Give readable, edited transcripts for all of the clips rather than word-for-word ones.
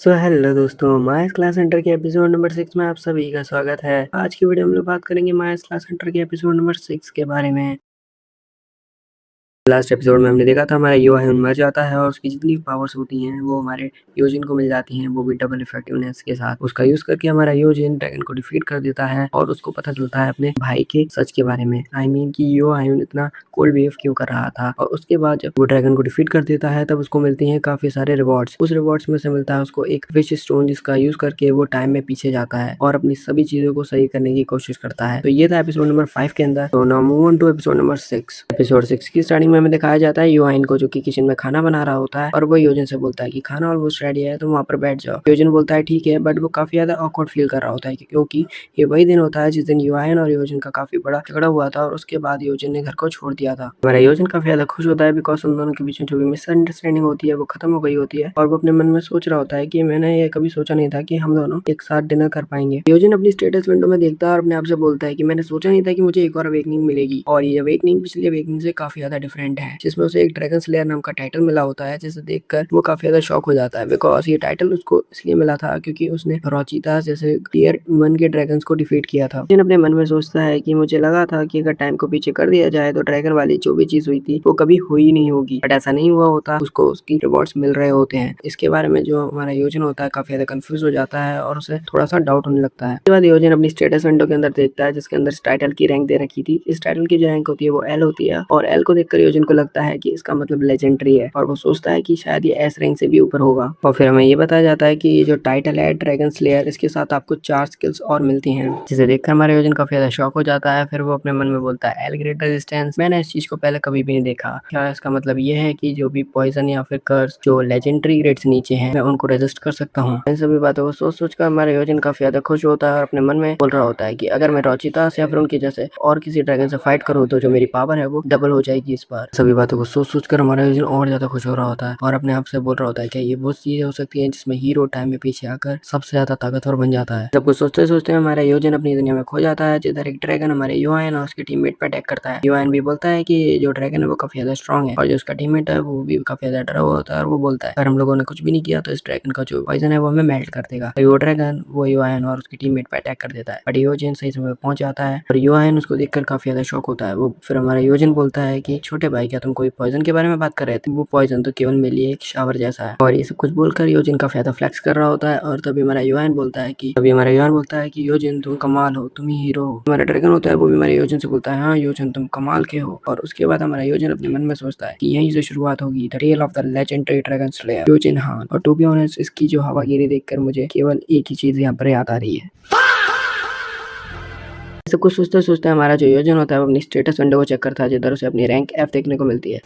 Hello दोस्तों, माइस class centre के episode number 6 में आप सभी का स्वागत है। आज की वीडियो में हम लोग बात करेंगे माइस क्लास सेंटर के एपिसोड नंबर 6 के बारे में। लास्ट एपिसोड में हमने देखा था हमारा योहान मर जाता है और उसकी जितनी पावर्स होती हैं वो हमारे योजिन को मिल जाती हैं, वो भी डबल इफेक्टिवनेस के साथ। उसका यूज करके हमारा योजिन ड्रैगन को डिफीट कर देता है और उसको पता चलता है अपने भाई के सच के बारे में। आई मीन कि योहान इतना कोल्ड बिहेव क्यों कर रहा था। और उसके बाद जब वो ड्रैगन को डिफीट कर देता है तब उसको मिलती है काफी सारे रिवॉर्ड्स। उस रिवॉर्ड्स में से मिलता है उसको एक विश स्टोन, जिसका यूज करके वो टाइम में पीछे जाता है और अपनी सभी चीजों को सही करने की कोशिश करता है। तो ये था एपिसोड नंबर 5 के अंदर। तो now move on to episode number 6। Episode 6 की स्टार्टिंग में हमें दिखाया जाता है योहान को, जो कि किचन में खाना बना रहा होता है और वो योजिन से बोलता है कि खाना ऑलमोस्ट रेडी है, तो वहाँ पर बैठ जाओ। योजिन बोलता है ठीक है, बट वो काफी ज्यादा ऑकवर्ड फील कर रहा होता है क्योंकि ये वही दिन होता है जिस दिन योहान और योजिन का काफी बड़ा झगड़ा हुआ था और उसके बाद योजिन ने घर को छोड़ दिया था। हमारा योजिन काफी ज्यादा खुश होता है बिकॉज उन दोनों के बीच में जो भी मिसअंडरस्टैंडिंग होती है वो खत्म हो गई होती है और वो अपने मन में सोच रहा होता है कि मैंने ये कभी सोचा नहीं था कि हम दोनों एक साथ डिनर कर पाएंगे। योजिन अपनी स्टेटस विंडो में देखता है और अपने आप से बोलता है कि मैंने सोचा नहीं था कि मुझे एक और अवेकनिंग मिलेगी, और ये अवेकनिंग पिछली अवेकनिंग से काफी ज्यादा डिफरेंट है, जिसमें उसे एक ड्रैगन स्लेयर नाम का टाइटल मिला होता है, जिसे देखकर वो काफी ज्यादा शॉक हो जाता है बिकॉज ये टाइटल उसको इसलिए मिला था क्योंकि उसने रोचिता जैसे टियर 1 के ड्रैगन्स को डिफीट किया था। लेकिन अपने मन में सोचता है कि मुझे लगा था कि अगर टाइम को पीछे कर दिया जाए तो ड्रैगन वाली जो भी चीज हुई थी वो कभी हुई नहीं होगी, बट ऐसा नहीं हुआ होता, उसको उसकी रिवॉर्ड्स मिल रहे होते हैं। इसके बारे में जो हमारा योजन होता है काफी ज्यादा कंफ्यूज हो जाता है और उसे थोड़ा सा डाउट होने लगता है। उसके बाद योजन अपनी स्टेटस विंडो के अंदर देखता है जिसके अंदर इस टाइटल की रैंक दे रखी थी। इस टाइटल की जो रैंक होती है वो एल होती है और एल को देखकर योजन को लगता है कि इसका मतलब लेजेंडरी है और वो सोचता है कि शायद ये एस रैंक से भी ऊपर होगा। और फिर हमें ये बताया जाता है कि ये जो टाइटल है ड्रैगन स्लेयर, इसके साथ आपको 4 स्किल्स और मिलती हैं, जिसे देखकर हमारा योजन काफी ज्यादा शॉक हो जाता है। फिर वो अपने मन में बोलता है एल ग्रेट रेजिस्टेंस, मैंने इस चीज को पहले कभी भी नहीं देखा। क्या इसका मतलब ये है कि जो भी पॉइजन या फिर कर्स जो लेजेंडरी ग्रेड से नीचे हैं मैं उनको रेजिस्ट कर सकता हूँ। इन सभी बातों को सोच सोच कर हमारा योजन काफी ज्यादा खुश होता है और अपने मन में बोल रहा होता है कि अगर मैं रोचिता या फिर उनके जैसे और किसी ड्रैगन से फाइट करूँ तो जो मेरी पावर है वो डबल हो जाएगी इस बार। सभी बातों को सोच सोच कर हमारा योजन और ज्यादा खुश हो रहा होता है और अपने आप से बोल रहा होता है कि ये वो चीज हो सकती है जिसमें हीरो टाइम में पीछे आकर सबसे ज्यादा ताकतवर बन जाता है। सब कुछ सोचते सोचते हमारा योजन अपनी दुनिया में खो जाता है, जिधर एक ड्रैगन हमारे योहान और उसके टीममेट पर अटैक करता है। योहान भी बोलता है कि जो ड्रैगन है वो काफी ज्यादा स्ट्रॉन्ग है और जो उसका टीममेट है वो भी काफी ज्यादा डरा हुआ होता है और वो बोलता है अगर हम लोगों ने कुछ भी नहीं किया तो इस ड्रैगन का जो पॉइजन है वो हमें मेल्ट कर देगा। तो वो ड्रैगन वो योहान और उसके टीममेट पर अटैक कर देता है, बट योजन सही समय पहुंच जाता है और योहान उसको देखकर काफी ज्यादा शॉक होता है। वो फिर हमारा योजन बोलता है कि छोटे भाई क्या तुम कोई पॉइजन के बारे में बात कर रहे थे, वो पॉइजन तो केवल मेरे लिए एक शावर जैसा है। और ये सब कुछ बोलकर योजन काफी ज्यादा फ्लेक्स कर रहा होता है और तभी हमारा योहान बोलता है कि योजन तुम कमाल हो, तुम ही हीरो हो। हमारा ड्रैगन होता है वो भी हमारे योजन से बोलता है हाँ योजन तुम कमाल के हो। और उसके बाद हमारा योजन अपने मन में सोचता है कि यहीं से शुरुआत होगी the tale of the legendary dragon slayer योजन हान। और टू बी ऑनेस्ट इसकी जो हवागिरी देखकर मुझे केवल एक ही चीज यहाँ पर याद आ रही है। सब कुछ सोचते सोचते हमारा जो योजन होता है वो अपनी स्टेटस विंडो को चेक करता है, जिधर उसे अपनी रैंक एफ देखने को मिलती है।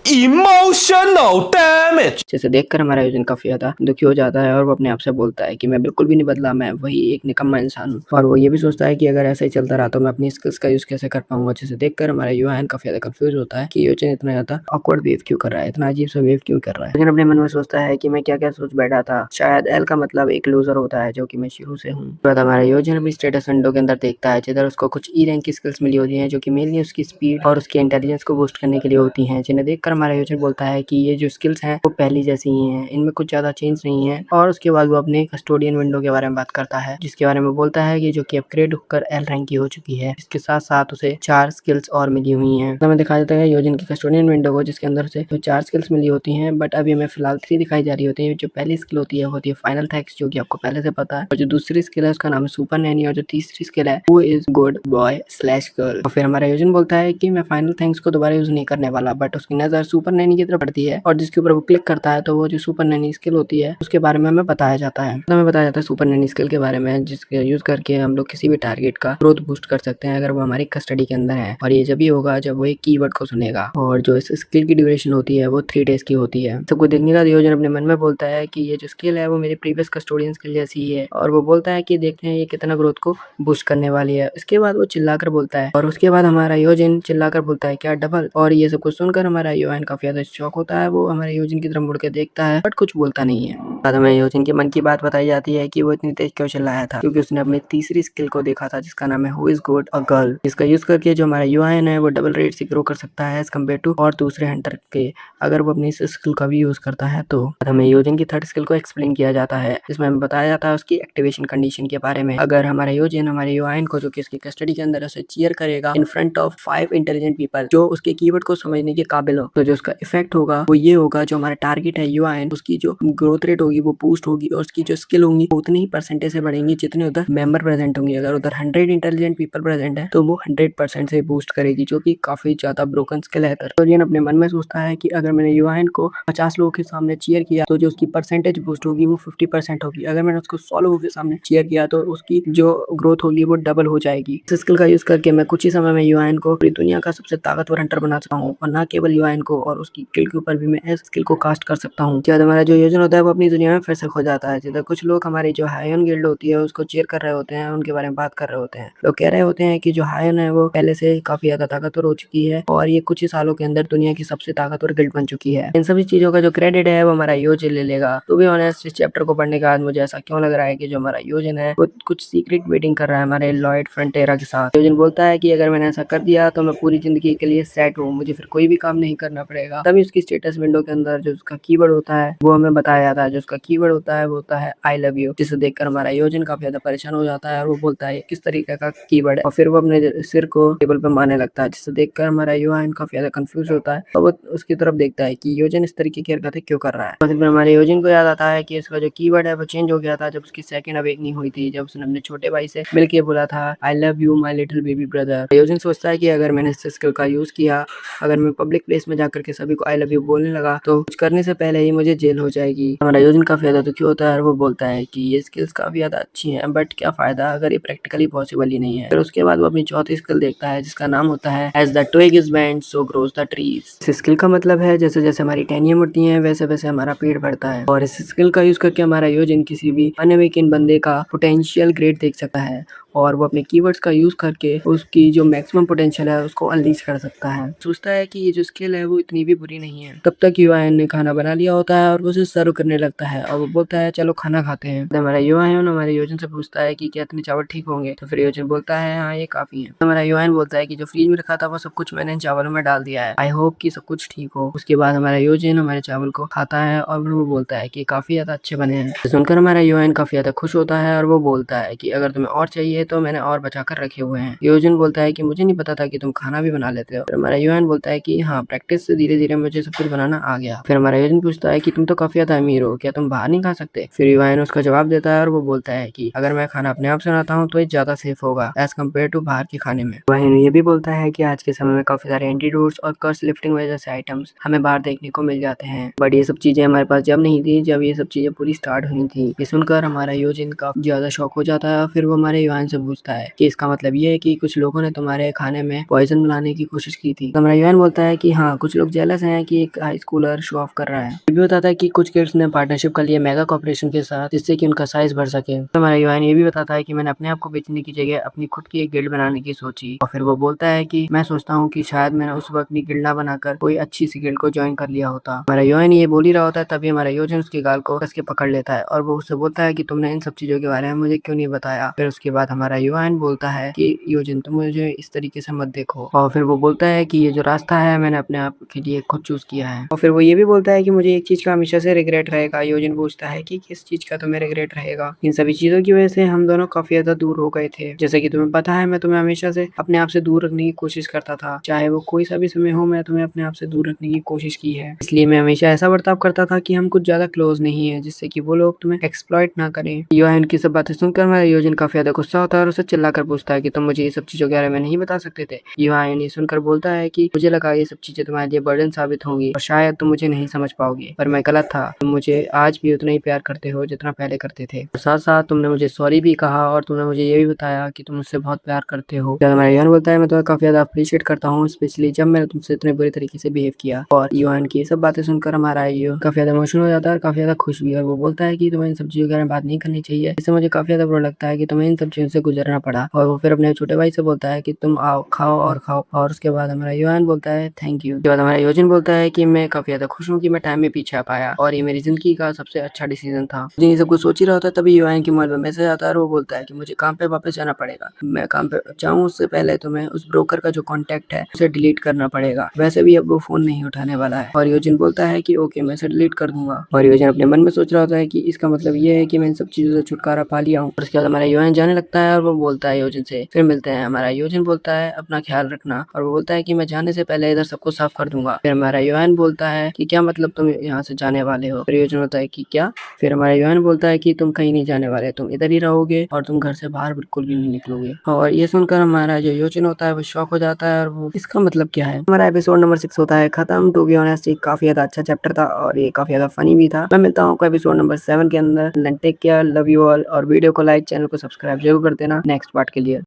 इमोशनल डैमेज जिसे देखकर हमारा योजन काफी ज्यादा दुखी हो जाता है और वो अपने आप से बोलता है कि मैं बिल्कुल भी नहीं बदला, मैं वही एक निकम्मा इंसान हूँ। और वो ये भी सोचता है कि अगर ऐसा ही चलता रहा तो मैं अपनी स्किल्स का यूज कैसे कर पाऊंगा। जिसे देखकर हमारा योहान काफी ज्यादा कंफ्यूज होता है कि योजन इतना ज्यादा ऑकवर्ड बिहेव क्यों कर रहा है, इतना अजीब सा बिहेव क्यों कर रहा है। लेकिन अपने मन में सोचता है कि मैं क्या क्या सोच बैठा था, शायद एल का मतलब एक लूजर होता है जो कि मैं शुरू से हूँ। तो हमारा योजन अपनी स्टेटस विंडो के अंदर देखता है, जिधर उसको कुछ ई रैंक की स्किल्स मिली होती है जो कि मेनली उसकी स्पीड और उसकी इंटेलिजेंस को बूस्ट करने के लिए होती है। जिन्हें देखकर हमारा योजन बोलता है कि ये जो स्किल्स हैं वो पहली जैसी ही हैं, इनमें कुछ ज्यादा चेंज नहीं है। और उसके बाद वो अपने कस्टोडियन विंडो के बारे में बात करता है, जिसके बारे में बोलता है कि जो कि अपग्रेड होकर एल रैंक की हो चुकी है। इसके साथ साथ उसे 4 स्किल्स और मिली हुई हैं। तो हमें दिखाया जाता है योजन की कस्टोडियन विंडो को, जिसके अंदर से 4 स्किल्स मिली होती हैं, बट अभी हमें फिलहाल 3 दिखाई जा रही होती है। जो पहली स्किल होती है फाइनल थैंक्स, जो कि आपको पहले से पता है। और जो दूसरी स्किल है उसका नाम है सुपर नैनी और जो तीसरी स्किल है वो is good boy slash girl. और फिर हमारा योजन बोलता है कि मैं फाइनल थैंक्स को दोबारा यूज नहीं करने वाला, बट उसकी नजर सुपर नैनी की तरफ पड़ती है और जिसके ऊपर वो क्लिक करता है तो वो जो सुपर नैनी स्किल होती है उसके बारे में हमें बताया जाता है। तो हमें बताया जाता है सुपर नैनी स्किल के बारे में, जिसके यूज करके हम लोग किसी भी टारगेट का ग्रोथ बूस्ट कर सकते हैं अगर वो हमारी कस्टडी के अंदर है। और ये जब भी होगा जब वो एक कीवर्ड को सुनेगा। और जो इस स्किल की ड्यूरेशन होती है वो 3 डेज की होती है। सबको देखने का योजन अपने मन में बोलता है कि ये जो स्किल है वो मेरी प्रीवियस कस्टोडियन स्किल जैसी ही है और वो बोलता है कि देखते हैं ये कितना ग्रोथ को बूस्ट करने वाली है। इसके बाद वो चिल्लाकर बोलता है और उसके बाद हमारा योजन चिल्लाकर बोलता है क्या डबल। और ये सब कुछ सुनकर हमारा युआन काफ़ी ज़्यादा शॉक होता है, वो हमारे योजिन की तरफ मुड़ के देखता है बट कुछ बोलता नहीं है। बाद हमें योजिन के मन की बात बताई जाती है कि वो इतनी तेज क्यों चिल्लाया था, क्योंकि उसने अपनी तीसरी स्किल को देखा था जिसका नाम है who is good a girl, जिसका यूज़ करके जो हमारा युआन है वो डबल रेट से ग्रो कर सकता है एज़ कम्पेयर टू और दूसरे हंटर के, अगर वो अपनी इस स्किल का भी यूज़ करता है तो। हमें योजिन की थर्ड स्किल को एक्सप्लेन किया जाता है, जिसमें हमें बताया जाता है उसकी एक्टिवेशन कंडीशन के बारे में। अगर हमारा योजिन हमारे युआन को जो कि उसकी कस्टडी के अंदर उसे चीयर करेगा in front of 5 intelligent people जो उसके कीवर्ड को समझने के काबिल हो, तो जो उसका इफेक्ट होगा वो ये होगा, जो हमारा टारगेट है युआन उसकी जो ग्रोथ रेट होगी वो बूस्ट होगी और उसकी जो स्किल होंगी उतनी ही परसेंटेज से बढ़ेंगी जितने उधर मेंबर प्रेजेंट होंगे। अगर उधर 100 इंटेलिजेंट पीपल प्रेजेंट है तो वो 100% से बूस्ट करेगी, जो कि काफी ज्यादा ब्रोकन स्किल है। तो योजिन अपने मन में सोचता है कि अगर मैंने युआन को 50 लोगों के सामने चीयर किया तो जो उसकी परसेंटेज बूस्ट होगी वो 50% होगी। अगर मैंने उसको 100 लोगों के सामने चीयर किया तो उसकी जो ग्रोथ होगी वो डबल हो जाएगी। इस स्किल का यूज करके मैं कुछ ही समय में युआन को पूरी दुनिया का सबसे ताकतवर हंटर बना सकता हूँ, और न केवल युआन को और उसकी किल के ऊपर भी मैं इस स्किल को कास्ट कर सकता हूँ। जब हमारा जो योजन होता है वो अपनी दुनिया में फिर से खो जाता है, जिधर कुछ लोग हमारी जो हायन गिल्ड होती है उसको चीयर कर रहे होते हैं, उनके बारे में बात कर रहे होते हैं। लोग कह रहे होते हैं कि जो हायन है वो पहले से काफी ज्यादा ताकतवर हो चुकी है और ये कुछ ही सालों के अंदर दुनिया की सबसे ताकतवर गिल्ड बन चुकी है। इन सभी चीजों का जो क्रेडिट है वो हमारा योजिन ले लेगा। तो भी ऑनेस्ट इस चैप्टर को पढ़ने के बाद मुझे ऐसा क्यों लग रहा है कि जो हमारा योजिन है वो कुछ सीक्रेट मीटिंग कर रहा है हमारे लॉयड फ्रंटेरा के साथ। योजिन बोलता है कि अगर मैंने ऐसा कर दिया तो मैं पूरी जिंदगी के लिए सेट हूँ, मुझे फिर कोई भी काम नहीं करना पड़ेगा। तभी उसकी स्टेटस विंडो के अंदर जो उसका कीवर्ड होता है वो हमें बताया जाता है। जो उसका कीवर्ड होता है वो होता है आई लव यू, जिसे देखकर हमारा योजिन काफी ज्यादा परेशान हो जाता है और वो बोलता है किस तरीके का कीवर्ड है, और फिर वो अपने सिर को टेबल पे मारने लगता है, जिसे देखकर हमारा युआन काफी ज्यादा कंफ्यूज होता है और वो उसकी तरफ देखता है कि योजिन इस तरीके की हरकतें क्यों कर रहा है। और फिर हमारे योजिन को याद आता है कि इसका जो कीवर्ड है वो चेंज हो गया था जब उसकी सेकंड अवेकनिंग हुई थी, जब उसने अपने छोटे भाई से मिलके बोला था I love you my little baby brother. योजिन सोचता है कि अगर मैंने इस स्किल का यूज किया, अगर मैं पब्लिक प्लेस में जाकर के सभी को आई लव यू बोलने लगा तो कुछ करने से पहले ही मुझे जेल हो जाएगी। हमारा योजिन काफी ज्यादा दुखी होता है और वो बोलता है कि ये स्किल्स काफी ज्यादा अच्छी हैं बट क्या फायदा अगर ये प्रैक्टिकली पॉसिबल ही नहीं है। फिर उसके बाद वो अपनी चौथी स्किल देखता है जिसका नाम होता है as the twig is bent so grows the trees. इस स्किल का मतलब है जैसे जैसे हमारी टहनियां बढ़ती हैं वैसे वैसे हमारा पेड़ बढ़ता है, और इस स्किल का यूज करके हमारा योजिन किसी भी अनअवेकन बंदे का पोटेंशियल ग्रेड देख सकता है और वो अपने कीवर्ड्स का यूज करके उसकी जो मैक्सिमम पोटेंशियल है उसको अनलीश कर सकता है। सोचता है कि ये जो स्किल है वो इतनी भी बुरी नहीं है। तब तक युआन ने खाना बना लिया होता है और वो उसे सर्व करने लगता है और वो बोलता है चलो खाना खाते हैं। तो हमारा युआन हमारे योजन से पूछता है कि क्या इतने चावल ठीक होंगे, तो फिर योजन बोलता है हाँ ये काफी है। तो हमारा युआन बोलता है कि जो फ्रिज में रखा था वो सब कुछ मैंने इन चावलों में डाल दिया है, आई होप कि सब कुछ ठीक हो। उसके बाद हमारा योजन हमारे चावल को खाता है और वो बोलता है कि काफी ज्यादा अच्छे बने हैं। तो सुनकर हमारा युआन काफी ज्यादा खुश होता है और वो बोलता है कि अगर तुम्हें और चाहिए तो मैंने और बचा कर रखे हुए हैं। योजन बोलता है कि मुझे नहीं पता था कि तुम खाना भी बना लेते हो। फिर हमारा युआन बोलता है कि हाँ प्रैक्टिस से धीरे धीरे मुझे सब कुछ बनाना आ गया। फिर हमारा योजन पूछता है कि तुम तो काफी ज्यादा अमीर हो, क्या तुम बाहर नहीं खा सकते। फिर युआन उसका जवाब देता है और वो बोलता है कि अगर मैं खाना अपने आप से बनाता हूँ तो ये ज्यादा सेफ होगा एज कम्पेयर टू बाहर के खाने में। युआन ये भी बोलता है कि आज के समय में काफी सारे एंटीडोट्स और कर्स लिफ्टिंग जैसे आइटम्स हमें बाहर देखने को मिल जाते हैं, बट ये सब चीजें हमारे पास जब नहीं थी जब ये सब चीजें पूरी स्टार्ट हुई थी। ये सुनकर हमारा योजन काफी ज्यादा शॉक हो जाता है। फिर वो हमारे युआन से पूछता है कि इसका मतलब ये है कि कुछ लोगों ने तुम्हारे खाने में पॉइजन बनाने की कोशिश की थी। तो हमारा युआन बोलता है कि हाँ कुछ लोग जेलस हैं कि एक हाई स्कूलर शो ऑफ कर रहा है। ये भी बताता है कि कुछ किड्स ने पार्टनरशिप कर लिया मेगा कॉर्पोरेशन के साथ जिससे कि उनका साइज बढ़ सके। तो हमारा युआन ये भी बताता है कि मैंने अपने आप को बेचने की जगह अपनी खुद की एक गिल्ड बनाने की सोची, और फिर वो बोलता है कि मैं सोचता हूँ कि शायद मैंने उस वक्त अपनी गिल्ड ना बनाकर कोई अच्छी सी गिल्ड को ज्वाइन कर लिया होता। हमारा युआन ये बोल ही रहा होता है तभी हमारा योजन उसके गाल को कस के पकड़ लेता है और वो उससे बोलता है कि तुमने इन सब चीजों के बारे में मुझे क्यों नहीं बताया। फिर उसके बाद हमारा युआन बोलता है कि योजन तुम मुझे इस तरीके से मत देखो, और फिर वो बोलता है कि ये जो रास्ता है मैंने अपने आप के लिए खुद चूज किया है। और फिर वो ये भी बोलता है कि मुझे एक चीज का हमेशा से रिग्रेट रहेगा। योजन पूछता है कि किस चीज का तुम्हें रिग्रेट रहेगा। इन सभी चीजों की वजह से हम दोनों काफी ज्यादा दूर हो गए थे, जैसे कि तुम्हें पता है मैं तुम्हें हमेशा से अपने आप से दूर रखने की कोशिश करता था, चाहे वो कोई सा भी समय हो मैं तुम्हें अपने आप से दूर रखने की कोशिश की है। इसलिए मैं हमेशा ऐसा बर्ताव करता था कि हम कुछ ज्यादा क्लोज नहीं है जिससे कि वो लोग तुम्हें एक्सप्लॉइट ना करें। योहान की सब बातें सुनकर मेरा योजन काफी ज्यादा गुस्सा होता है और उसे चिल्लाकर पूछता है कि तुम मुझे ये सब चीजों के बारे में नहीं बता सकते थे। योहान ये सुनकर बोलता है कि मुझे लगा ये सब चीजें तुम्हारे लिए बर्डन साबित होंगी और शायद तुम मुझे नहीं समझ पाओगे, पर मैं गलत था। तुम मुझे आज भी उतना ही प्यार करते हो जितना पहले करते थे, और साथ साथ तुमने मुझे सॉरी भी कहा और तुमने मुझे ये भी बताया कि तुम मुझसे बहुत प्यार करते हो। जब हमारा योहान बोलता है मैं तुम्हें काफी ज्यादा अप्रिशिएट करता हूँ, स्पेशली जब मैंने तुमसे इतने बुरे तरीके से बिहेव किया। और योहान की ये सब बातें सुनकर हमारा यो काफी ज्यादा इमोशनल हो जाता है और काफी ज्यादा खुश भी है। और वो बोलता है कि तुम्हें इन सब चीजों के बारे में बात नहीं करनी चाहिए, इससे मुझे काफी ज्यादा बुरा लगता है कि तुम्हें इन सब चीजों से से गुजरना पड़ा और वो फिर अपने छोटे भाई से बोलता है कि तुम आओ, खाओ और खाओ। और उसके बाद हमारा योहान बोलता है थैंक यू। उसके बाद हमारा योजिन बोलता है कि मैं काफी ज्यादा खुश हूँ कि मैं टाइम में पीछे आ पाया और ये मेरी जिंदगी का सबसे अच्छा डिसीजन था। ये सब कुछ सोच ही रहा होता है, तभी योहान के मोबाइल में मैसेज आता है और वो बोलता है कि मुझे काम पे वापस जाना पड़ेगा। मैं काम पे जाऊँ उससे पहले तुम्हें उस ब्रोकर का जो कॉन्टेक्ट है उसे डिलीट करना पड़ेगा। वैसे भी अब वो फोन नहीं उठाने वाला है। और योजिन बोलता है कि ओके, मैं इसे डिलीट कर दूंगा। और योजिन अपने मन में सोच रहा होता है कि इसका मतलब ये है कि मैं इन सब चीजों से छुटकारा पा लिया हूँ। और उसके बाद हमारा योहान जाने लगता है और वो बोलता है योजिन से फिर मिलते हैं। हमारा योजिन बोलता है अपना ख्याल रखना और वो बोलता है कि मैं जाने से पहले इधर सबको साफ कर दूंगा। फिर हमारा योहान बोलता है कि क्या मतलब तुम यहाँ से जाने वाले हो। फिर योजिन होता है कि क्या। फिर हमारा योहान बोलता है कि तुम कहीं नहीं जाने वाले, तुम इधर ही रहोगे और तुम घर से बाहर बिल्कुल भी नहीं निकलोगे। और ये सुनकर हमारा जो योजिन होता है वो शॉक हो जाता है और वो इसका मतलब क्या है। हमारा एपिसोड नंबर 6 होता है खत्म। टू बी ऑनेस्ट ये काफी ज्यादा अच्छा चैप्टर था और ये काफी ज्यादा फनी भी था। मैं मिलता हूँ आपको एपिसोड नंबर 7 के अंदर। Take care, love you all और वीडियो को लाइक, चैनल को सब्सक्राइब जरूर कर देना नेक्स्ट पार्ट के लिए।